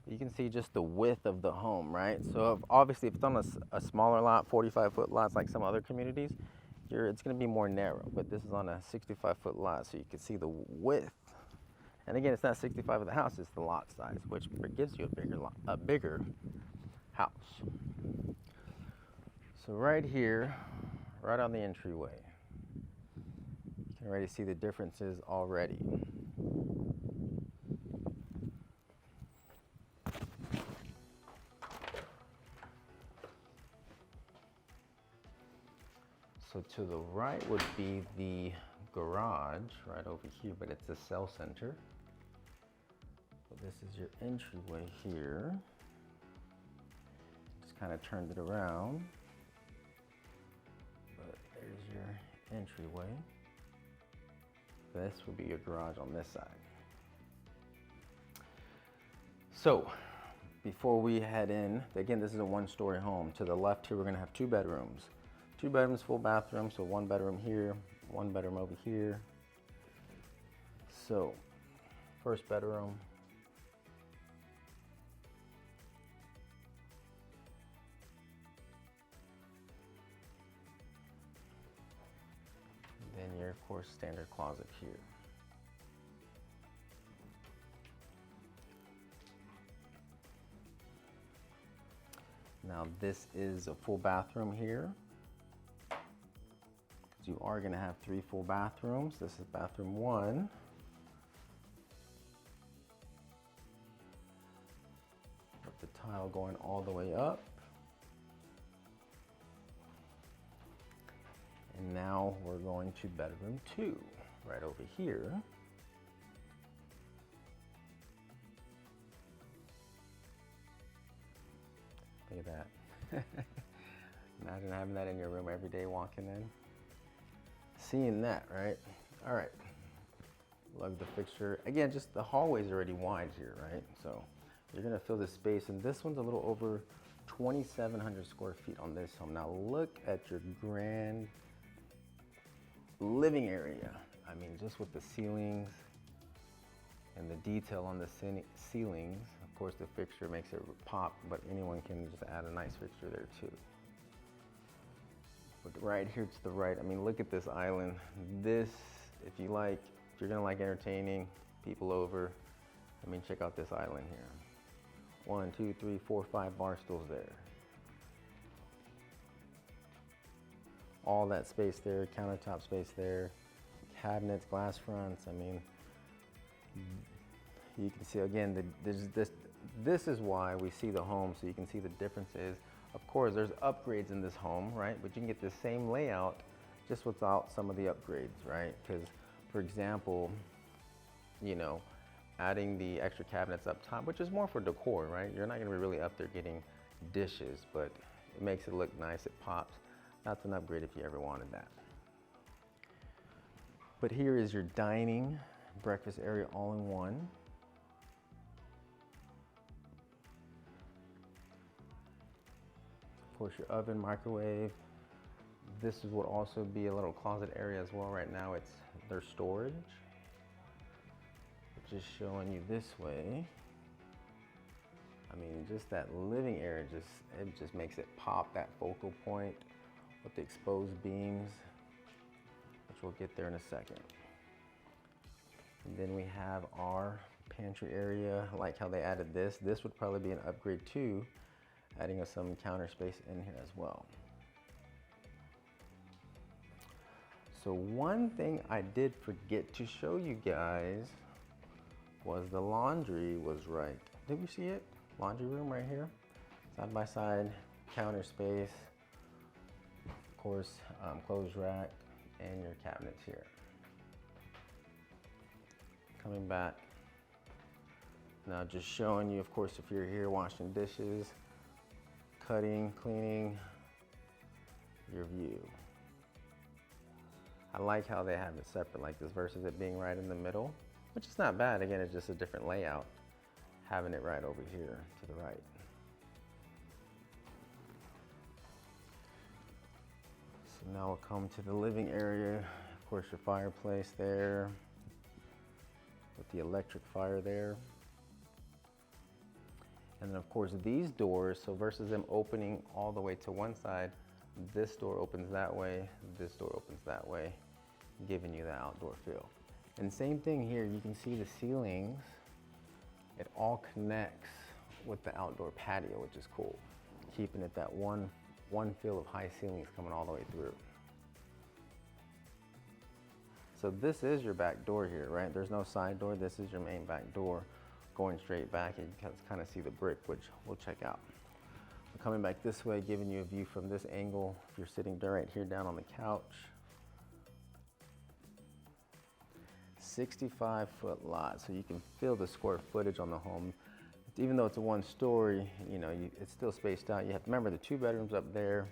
You can see just the width of the home, right? So obviously if it's on a smaller lot, 45-foot lots like some other communities, it's gonna be more narrow, but this is on a 65-foot lot, so you can see the width. And again, it's not 65 of the house, it's the lot size, which gives you a bigger house. So right here, right on the entryway, you can already see the differences already. So to the right would be the garage right over here, but it's a cell center. So This is your entryway here. Just kind of turned it around. But there's your entryway. This would be your garage on this side. So, before we head in, again, this is a one-story home. To the left here, we're gonna have 2 bedrooms. 2 bedrooms, full bathroom, so 1 bedroom here, 1 bedroom over here. So, first bedroom. Then your, of course, standard closet here. Now this is a full bathroom here. You are gonna have 3 full bathrooms. This is bathroom 1. With the tile going all the way up. And now we're going to bedroom 2, right over here. Look at that. Imagine having that in your room every day walking in. Seeing that, right? All right. Lug the fixture. Again, just the hallway's already wide here, right? So you're gonna fill this space, and this one's a little over 2,700 square feet on this home. Now look at your grand living area. I mean, just with the ceilings and the detail on the ceilings. Of course, the fixture makes it pop, but anyone can just add a nice fixture there too. But right here to the right, I mean, look at this island. This, if you're gonna like entertaining people over, I mean, check out this island here. 1, 2, 3, 4, 5 bar stools there. All that space there, countertop space there, cabinets, glass fronts. I mean, you can see again, this is why we see the home, so you can see the differences. Of course, there's upgrades in this home, right? But you can get the same layout just without some of the upgrades, right? Because, for example, you know, adding the extra cabinets up top, which is more for decor, right? You're not gonna be really up there getting dishes, but it makes it look nice, it pops. That's an upgrade if you ever wanted that. But here is your dining, breakfast area all in one. Of course, your oven, microwave. This would also be a little closet area as well. Right now it's their storage. Just showing you this way. I mean, just that living area, it just makes it pop, that focal point with the exposed beams, which we'll get there in a second. And then we have our pantry area. I like how they added this. This would probably be an upgrade too, adding us some counter space in here as well. So one thing I did forget to show you guys was the laundry was right. Did we see it? Laundry room right here. Side by side, counter space. Of course, clothes rack and your cabinets here. Coming back. Now just showing you, of course, if you're here washing dishes, cutting, cleaning, your view. I like how they have it separate like this versus it being right in the middle, which is not bad. Again, it's just a different layout, having it right over here to the right. So now we'll come to the living area. Of course, your fireplace there with the electric fire there. And then of course these doors, so versus them opening all the way to one side, this door opens that way, this door opens that way, giving you the outdoor feel. And same thing here, you can see the ceilings, it all connects with the outdoor patio, which is cool. Keeping it that one feel of high ceilings coming all the way through. So this is your back door here, right? There's no side door, this is your main back door. Going straight back, and you can kind of see the brick, which we'll check out. We're coming back this way, giving you a view from this angle. If you're sitting right here down on the couch. 65-foot lot, so you can feel the square footage on the home. Even though it's a one-story, you know, it's still spaced out. You have to remember the 2 bedrooms up there.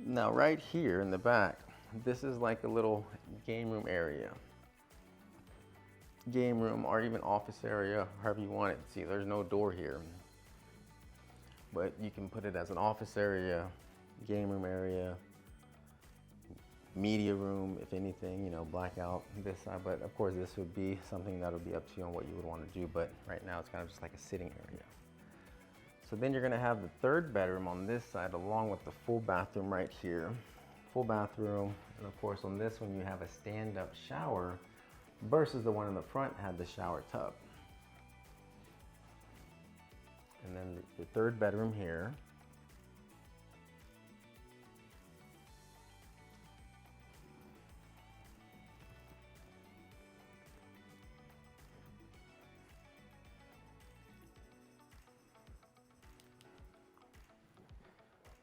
Now, right here in the back, this is like a little game room area. Game room or even office area, however you want it. See, there's no door here, but you can put it as an office area, game room area, media room, if anything, you know, blackout this side. But of course, this would be something that would be up to you on what you would want to do. But right now, it's kind of just like a sitting area. So then you're gonna have the 3rd bedroom on this side, along with the full bathroom right here. Full bathroom, and of course on this one you have a stand-up shower versus the one in the front had the shower tub. And then the 3rd bedroom here.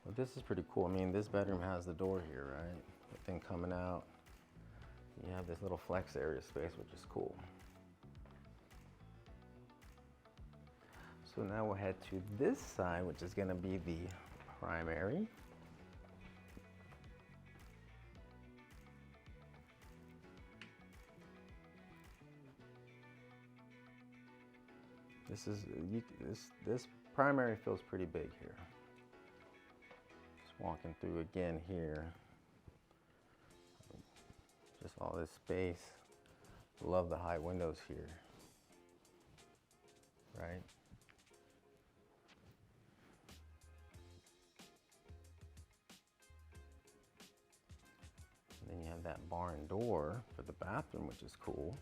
Well, this is pretty cool. I mean, this bedroom has the door here, right? The thing coming out. You have this little flex area space, which is cool. So now we'll head to this side, which is gonna be the primary. This primary feels pretty big here. Just walking through again here. Just all this space. Love the high windows here, right? And then you have that barn door for the bathroom, which is cool.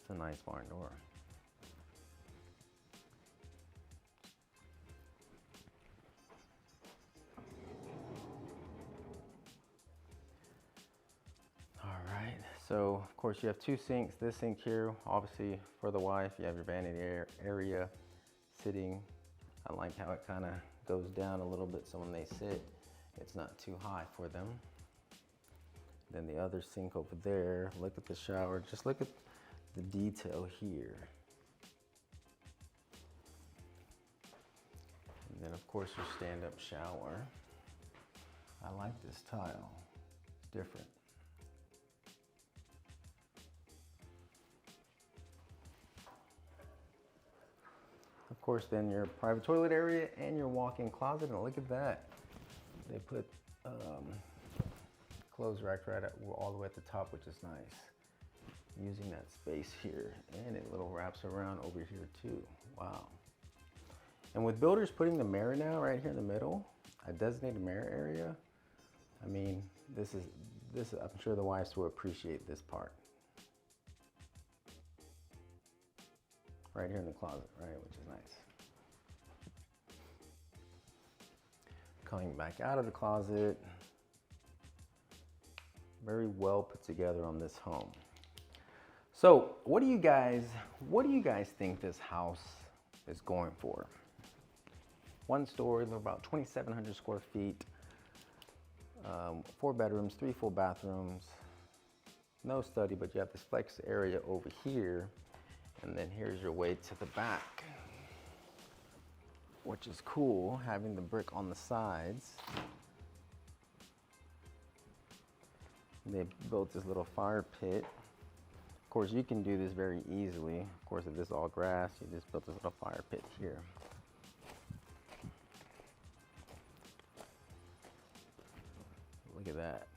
It's a nice barn door. So of course you have 2 sinks. This sink here, obviously for the wife, you have your vanity area, sitting. I like how it kind of goes down a little bit so when they sit, it's not too high for them. Then the other sink over there, look at the shower, just look at the detail here. And then of course your stand-up shower. I like this tile, it's different. Of course, then your private toilet area and your walk-in closet, and look at that. They put clothes rack right all the way at the top, which is nice. Using that space here, and it little wraps around over here too. Wow. And with builders putting the mirror now right here in the middle, a designated mirror area, I mean, this is I'm sure the wives will appreciate this part. Right here in the closet, right, which is nice. Coming back out of the closet. Very well put together on this home. So what do you guys think this house is going for? 1 story, about 2,700 square feet, 4 bedrooms, 3 full bathrooms, no study, but you have this flex area over here. And then here's your way to the back, which is cool, having the brick on the sides. They built this little fire pit. Of course, you can do this very easily. Of course, if this is all grass, you just built this little fire pit here. Look at that.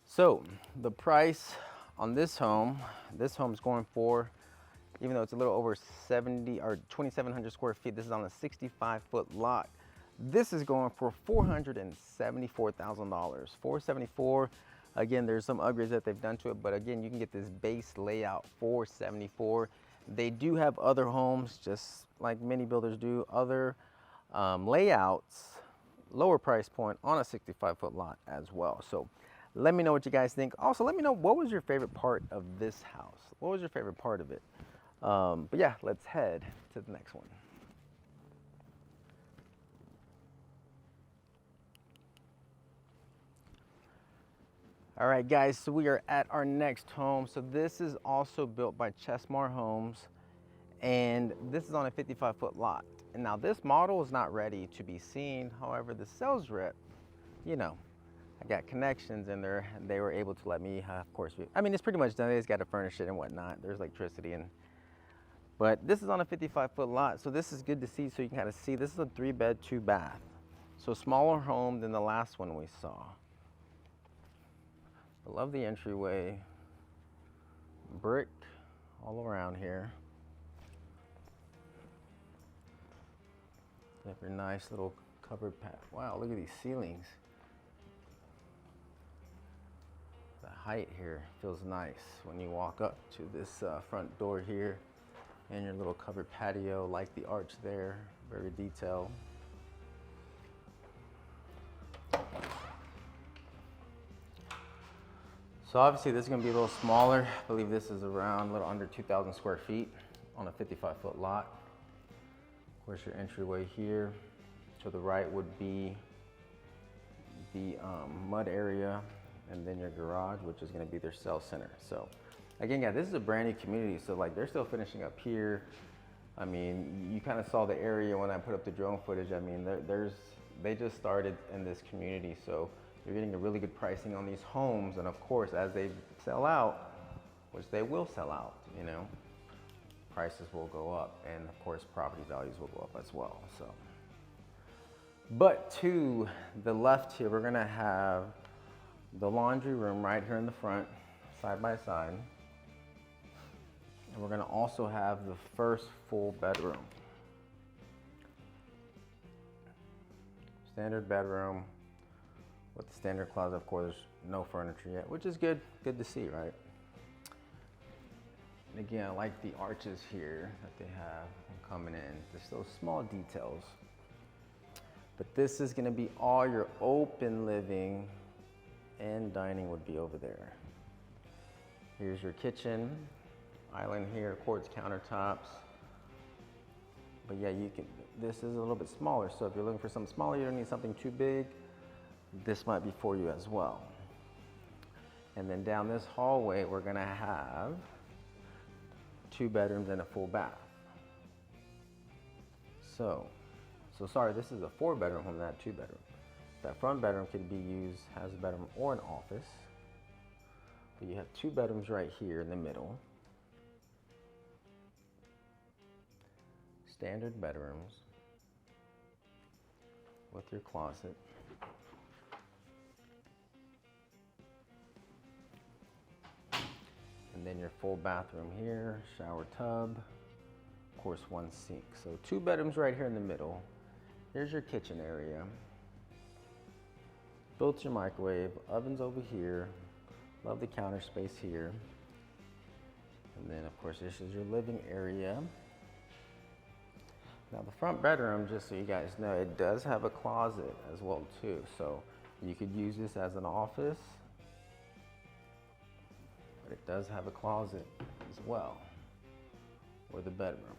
So, the price on this home's going for, even though it's a little over 70 or 2,700 square feet, this is on a 65-foot lot. This is going for $474,000. $474,000. Again, there's some upgrades that they've done to it, but again, you can get this base layout for $474,000. They do have other homes, just like many builders do, other layouts, lower price point on a 65-foot lot as well. So let me know what you guys think. Also, let me know, what was your favorite part of this house? What was your favorite part of it? But yeah, let's head to the next one. All right, guys, so we are at our next home. So this is also built by Chesmar Homes, and this is on a 55-foot lot. And now this model is not ready to be seen. However, the sales rep, you know, I got connections in there, and they were able to let me, of course, I mean, it's pretty much done. They just got to furnish it and whatnot. There's electricity, but this is on a 55-foot lot. So this is good to see. So you can kind of see this is a 3-bed, 2-bath. So smaller home than the last one we saw. I love the entryway, brick all around here. You have your nice little covered pad. Wow, look at these ceilings. The height here feels nice when you walk up to this front door here, and your little covered patio, like the arch there, very detailed. So obviously this is going to be a little smaller. I believe this is around a little under 2,000 square feet on a 55-foot lot. Of course, your entryway here. To the right would be the mud area, and then your garage, which is going to be their sales center. So again, yeah, this is a brand new community. So like they're still finishing up here. I mean, you kind of saw the area when I put up the drone footage. I mean, they just started in this community. So you're getting a really good pricing on these homes, and of course, as they sell out, which they will sell out, you know, prices will go up, and of course, property values will go up as well. So, but to the left here, we're gonna have the laundry room right here in the front, side by side, and we're gonna also have the first full bedroom. Standard bedroom. With the standard closet, of course, there's no furniture yet, which is good to see, right? And again, I like the arches here that they have coming in. Just those small details. But this is gonna be all your open living, and dining would be over there. Here's your kitchen, island here, quartz countertops. But yeah, this is a little bit smaller. So if you're looking for something smaller, you don't need something too big. This might be for you as well. And then down this hallway, we're gonna have 2 bedrooms and a full bath. So sorry, this is a 4-bedroom home, not 2-bedroom. That front bedroom could be used as a bedroom or an office. But you have 2 bedrooms right here in the middle. Standard bedrooms with your closet. And then your full bathroom here, shower tub, of course 1 sink. So 2 bedrooms right here in the middle. Here's your kitchen area. Built your microwave, ovens over here. Love the counter space here. And then of course this is your living area. Now the front bedroom, just so you guys know, it does have a closet as well too. So you could use this as an office. But it does have a closet as well, or the bedroom.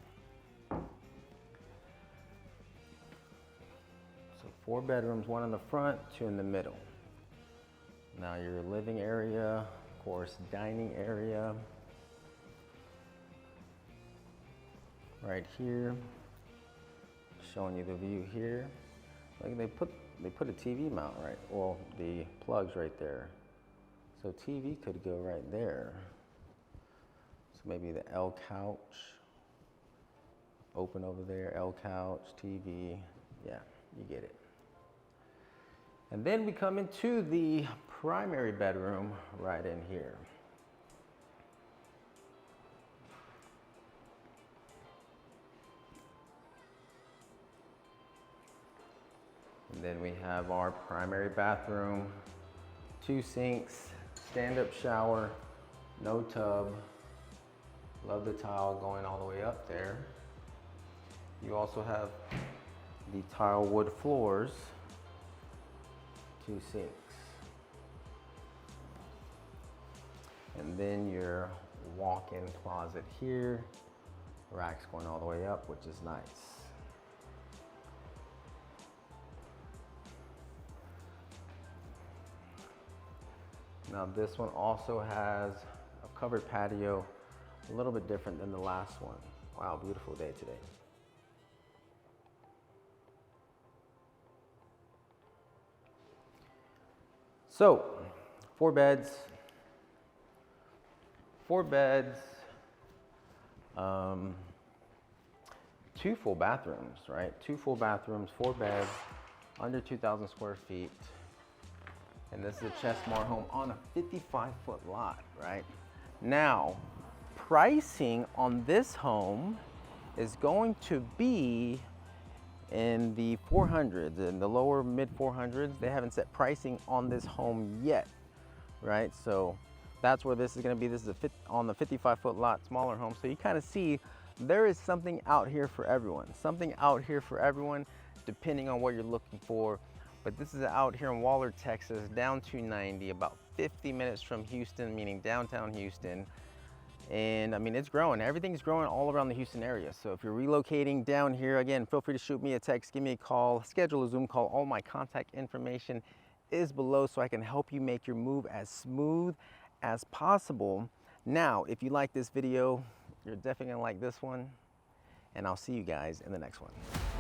So 4 bedrooms, 1 in the front, 2 in the middle. Now your living area, of course, dining area. Right here, showing you the view here. Like they put a TV mount right, well, the plugs right there. So TV could go right there. So maybe the L couch, open over there, L couch, TV, yeah, you get it. And then we come into the primary bedroom right in here. And then we have our primary bathroom, 2 sinks, stand-up shower, no tub. Love the tile going all the way up there. You also have the tile wood floors, 2 sinks. And then your walk-in closet here, racks going all the way up, which is nice. Now this one also has a covered patio, a little bit different than the last one. Wow, beautiful day today. So, 4 beds, um, 2 full bathrooms, right? 2 full bathrooms, 4 beds, under 2,000 square feet. And this is a Chesmar home on a 55-foot lot, right? Now, pricing on this home is going to be in the 400s, in the lower mid 400s. They haven't set pricing on this home yet, right? So that's where this is going to be. This is on the 55-foot lot, smaller home. So you kind of see there is something out here for everyone. Something out here for everyone, depending on what you're looking for. But this is out here in Waller, Texas, down 290, about 50 minutes from Houston, meaning downtown Houston. And I mean, it's growing. Everything's growing all around the Houston area. So if you're relocating down here, again, feel free to shoot me a text, give me a call, schedule a Zoom call. All my contact information is below so I can help you make your move as smooth as possible. Now, if you like this video, you're definitely gonna like this one, and I'll see you guys in the next one.